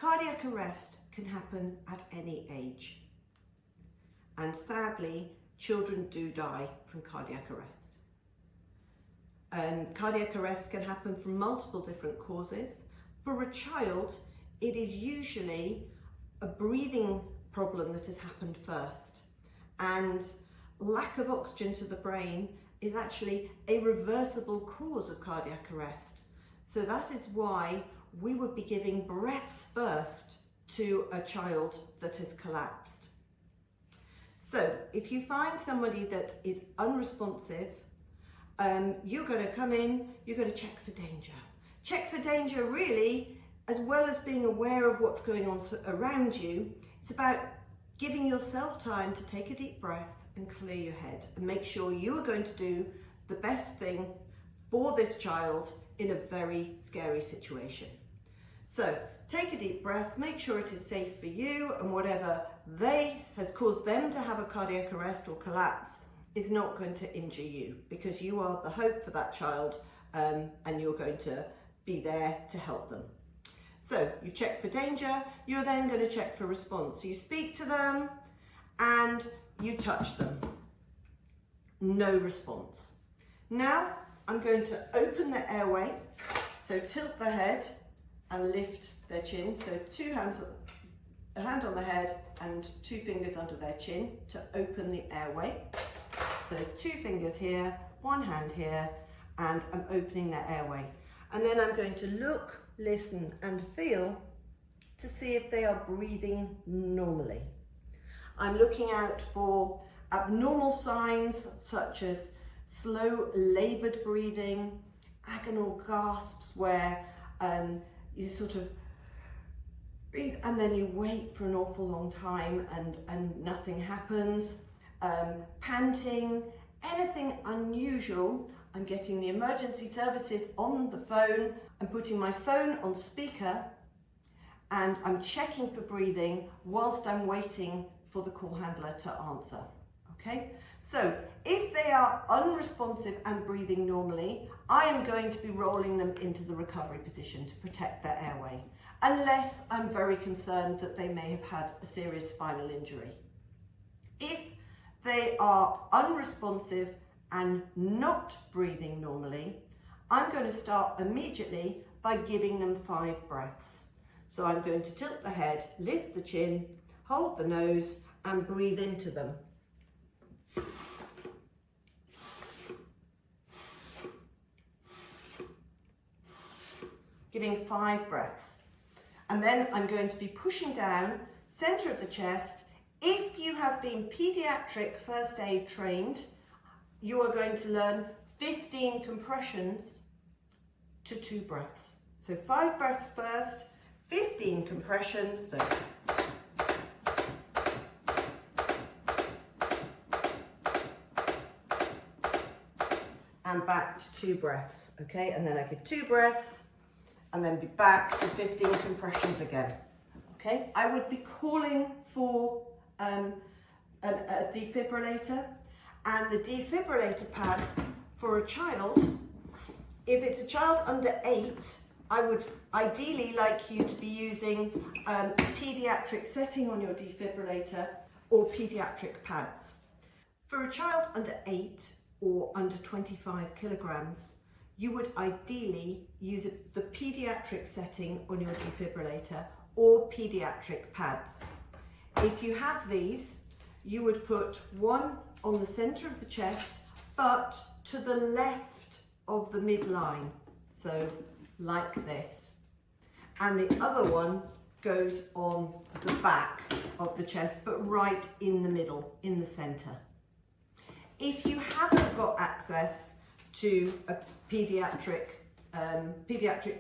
Cardiac arrest can happen at any age. And sadly, children do die from cardiac arrest. And cardiac arrest can happen from multiple different causes. For a child, it is usually a breathing problem that has happened first. And lack of oxygen to the brain is actually a reversible cause of cardiac arrest. So that is why we would be giving breaths first to a child that has collapsed. So if you find somebody that is unresponsive, you're going to come in, you're going to check for danger. Check for danger really, as well as being aware of what's going on around you. It's about giving yourself time to take a deep breath and clear your head and make sure you are going to do the best thing for this child in a very scary situation. So take a deep breath, make sure it is safe for you, and whatever has caused them to have a cardiac arrest or collapse is not going to injure you, because you are the hope for that child, and you're going to be there to help them. So you've checked for danger, you're then going to check for response. So you speak to them and you touch them. No response. Now I'm going to open the airway, so tilt the head and lift their chin. So two hands, a hand on the head and two fingers under their chin to open the airway. So two fingers here, one hand here, and I'm opening their airway. And then I'm going to look, listen and feel to see if they are breathing normally. I'm looking out for abnormal signs such as slow laboured breathing, agonal gasps where you sort of breathe and then you wait for an awful long time and nothing happens, panting, anything unusual. I'm getting the emergency services on the phone. I'm putting my phone on speaker and I'm checking for breathing whilst I'm waiting for the call handler to answer. Okay, so if they are unresponsive and breathing normally, I am going to be rolling them into the recovery position to protect their airway, unless I'm very concerned that they may have had a serious spinal injury. If they are unresponsive and not breathing normally, I'm going to start immediately by giving them 5 breaths. So I'm going to tilt the head, lift the chin, hold the nose and breathe into them. Giving 5 breaths. And then I'm going to be pushing down, centre of the chest. If you have been paediatric first aid trained, you are going to learn 15 compressions to 2 breaths. So 5 breaths first, 15 compressions. So and back to 2 breaths, okay? And then I give 2 breaths and then be back to 15 compressions again, okay? I would be calling for a defibrillator, and the defibrillator pads for a child, if it's a child under 8, I would ideally like you to be using a paediatric setting on your defibrillator or paediatric pads. For a child under 8 or under 25 kilograms, you would ideally use the paediatric setting on your defibrillator or paediatric pads. If you have these, you would put one on the center of the chest, but to the left of the midline, so like this. And the other one goes on the back of the chest, but right in the middle, in the center. If you haven't got access to a paediatric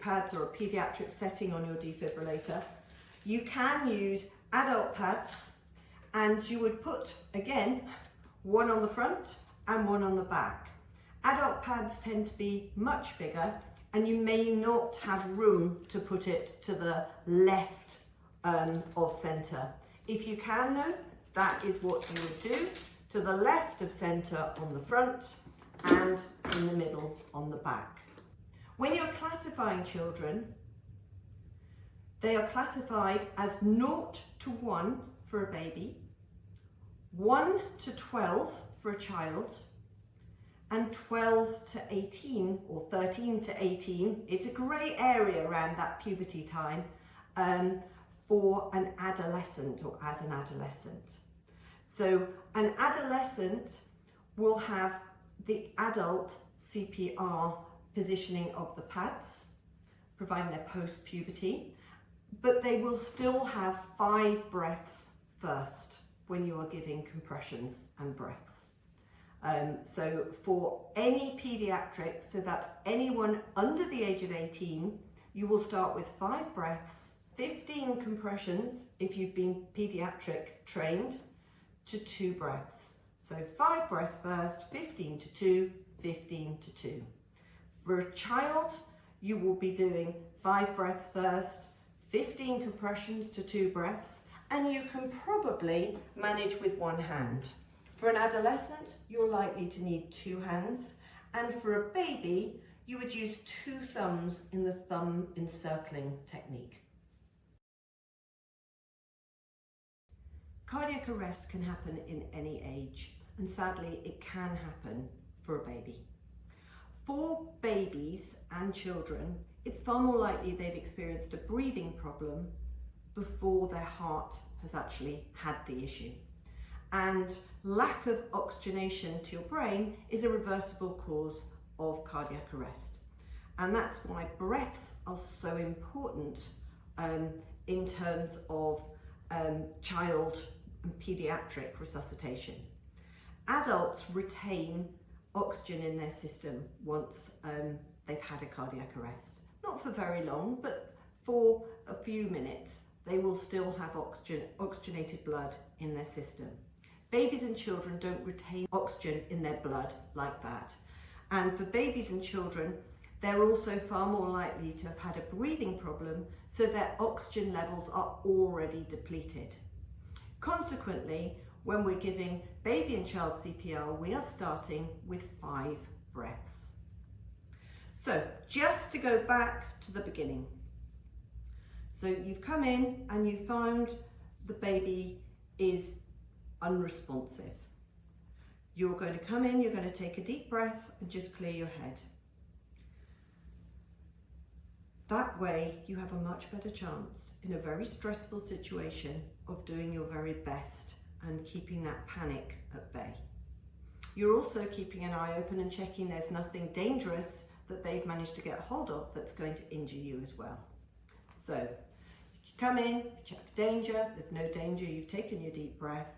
pads or a paediatric setting on your defibrillator, you can use adult pads, and you would put, again, one on the front and one on the back. Adult pads tend to be much bigger and you may not have room to put it to the left of centre. If you can though, that is what you would do, to the left of centre on the front and in the middle on the back. When you're classifying children, They are classified as 0 to 1 for a baby, 1 to 12 for a child, and 12 to 18 or 13 to 18. It's a grey area around that puberty time for an adolescent or as an adolescent. So an adolescent will have the adult CPR positioning of the pads, providing they're post-puberty, but they will still have 5 breaths first when you are giving compressions and breaths. So for any paediatric, so that's anyone under the age of 18, you will start with 5 breaths, 15 compressions if you've been paediatric trained, to 2 breaths. So 5 breaths first, 15 to 2, 15 to 2. For a child, you will be doing 5 breaths first, 15 compressions to 2 breaths, and you can probably manage with 1 hand. For an adolescent, you're likely to need 2 hands, and for a baby, you would use 2 thumbs in the thumb encircling technique. Cardiac arrest can happen in any age, and sadly it can happen for a baby. For babies and children, it's far more likely they've experienced a breathing problem before their heart has actually had the issue. And lack of oxygenation to your brain is a reversible cause of cardiac arrest. And that's why breaths are so important in terms of child and paediatric resuscitation. Adults retain oxygen in their system once they've had a cardiac arrest. Not for very long, but for a few minutes, they will still have oxygenated blood in their system. Babies and children don't retain oxygen in their blood like that. And for babies and children, they're also far more likely to have had a breathing problem, so their oxygen levels are already depleted. Consequently, when we're giving baby and child CPR, we are starting with 5 breaths. So just to go back to the beginning. So you've come in and you found the baby is unresponsive. You're going to come in, you're going to take a deep breath and just clear your head. That way you have a much better chance in a very stressful situation of doing your very best and keeping that panic at bay. You're also keeping an eye open and checking there's nothing dangerous that they've managed to get hold of that's going to injure you as well. So you come in, check for danger, there's no danger, you've taken your deep breath,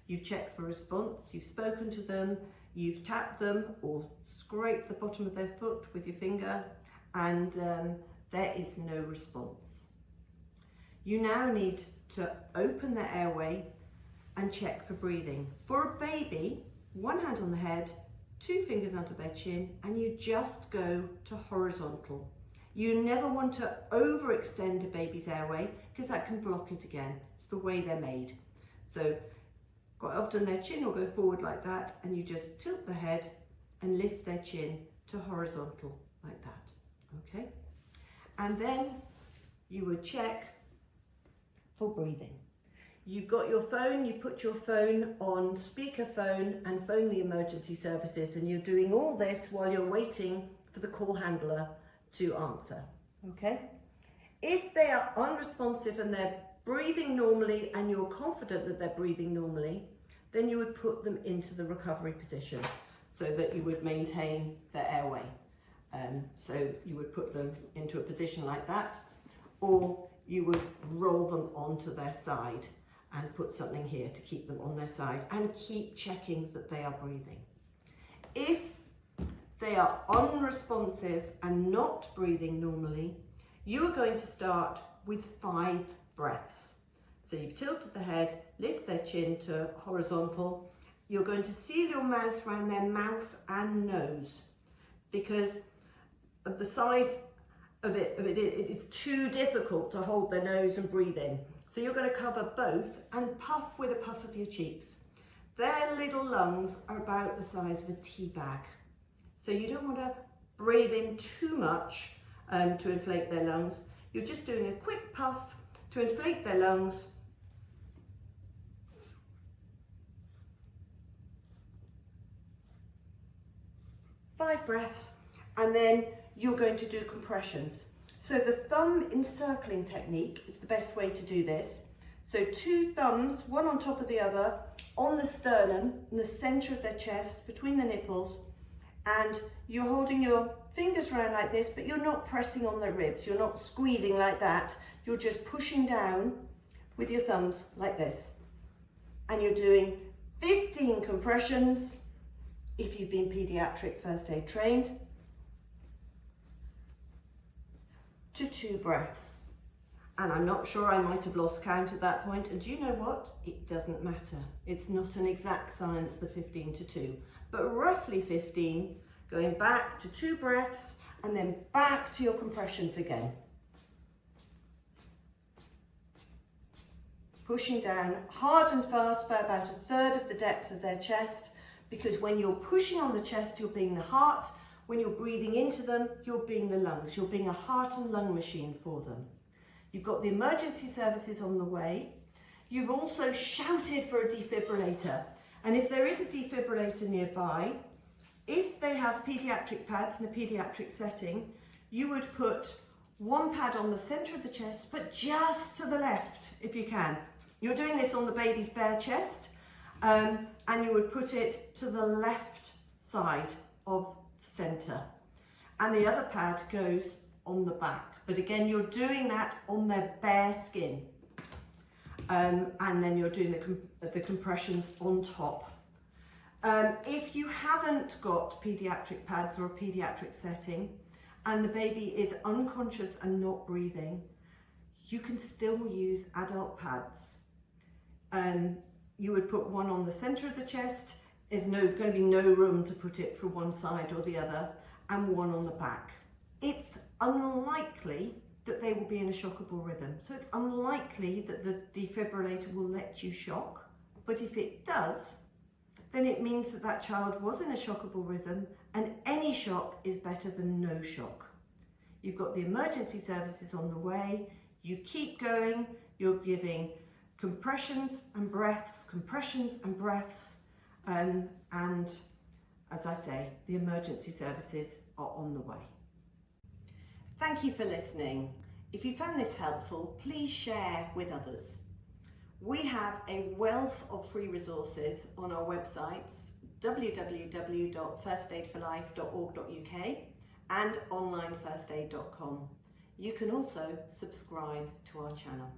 you've checked for response, you've spoken to them, you've tapped them or scraped the bottom of their foot with your finger, and there is no response. You now need to open the airway and check for breathing. For a baby, 1 hand on the head, 2 fingers under their chin, and you just go to horizontal. You never want to overextend a baby's airway because that can block it again. It's the way they're made. So quite often their chin will go forward like that, and you just tilt the head and lift their chin to horizontal like that, okay? And then you would check for breathing. You've got your phone, you put your phone on speakerphone and phone the emergency services, and you're doing all this while you're waiting for the call handler to answer, okay? If they are unresponsive and they're breathing normally and you're confident that they're breathing normally, then you would put them into the recovery position so that you would maintain their airway. So you would put them into a position like that, or you would roll them onto their side and put something here to keep them on their side and keep checking that they are breathing. If they are unresponsive and not breathing normally, you are going to start with 5 breaths. So you've tilted the head, lift their chin to horizontal. You're going to seal your mouth around their mouth and nose, because of the size of it is too difficult to hold their nose and breathe in. So you're going to cover both and puff with a puff of your cheeks. Their little lungs are about the size of a tea bag. So you don't want to breathe in too much to inflate their lungs. You're just doing a quick puff to inflate their lungs. Five breaths, and then you're going to do compressions. So the thumb encircling technique is the best way to do this. So 2 thumbs, one on top of the other, on the sternum, in the center of their chest, between the nipples, and you're holding your fingers around like this, but you're not pressing on their ribs, you're not squeezing like that, you're just pushing down with your thumbs like this. And you're doing 15 compressions if you've been pediatric first aid trained, to 2 breaths. And I'm not sure, I might have lost count at that point. And do you know what? It doesn't matter. It's not an exact science, the 15 to 2, but roughly 15, going back to 2 breaths and then back to your compressions again. Pushing down hard and fast by about 1/3 of the depth of their chest, because when you're pushing on the chest, you're being the heart. When you're breathing into them, you're being the lungs. You're being a heart and lung machine for them. You've got the emergency services on the way. You've also shouted for a defibrillator. And if there is a defibrillator nearby, if they have paediatric pads in a paediatric setting, you would put 1 pad on the center of the chest, but just to the left, if you can. You're doing this on the baby's bare chest, and you would put it to the left side of the center. And the other pad goes on the back. But again, you're doing that on their bare skin. And then you're doing the compressions on top. If you haven't got paediatric pads or a paediatric setting, and the baby is unconscious and not breathing, you can still use adult pads. You would put one on the center of the chest. There's going to be no room to put it for one side or the other, and one on the back. It's unlikely that they will be in a shockable rhythm. So it's unlikely that the defibrillator will let you shock. But if it does, then it means that that child was in a shockable rhythm, and any shock is better than no shock. You've got the emergency services on the way. You keep going. You're giving compressions and breaths, and as I say, the emergency services are on the way. Thank you for listening. If you found this helpful, please share with others. We have a wealth of free resources on our websites, www.firstaidforlife.org.uk and onlinefirstaid.com. You can also subscribe to our channel.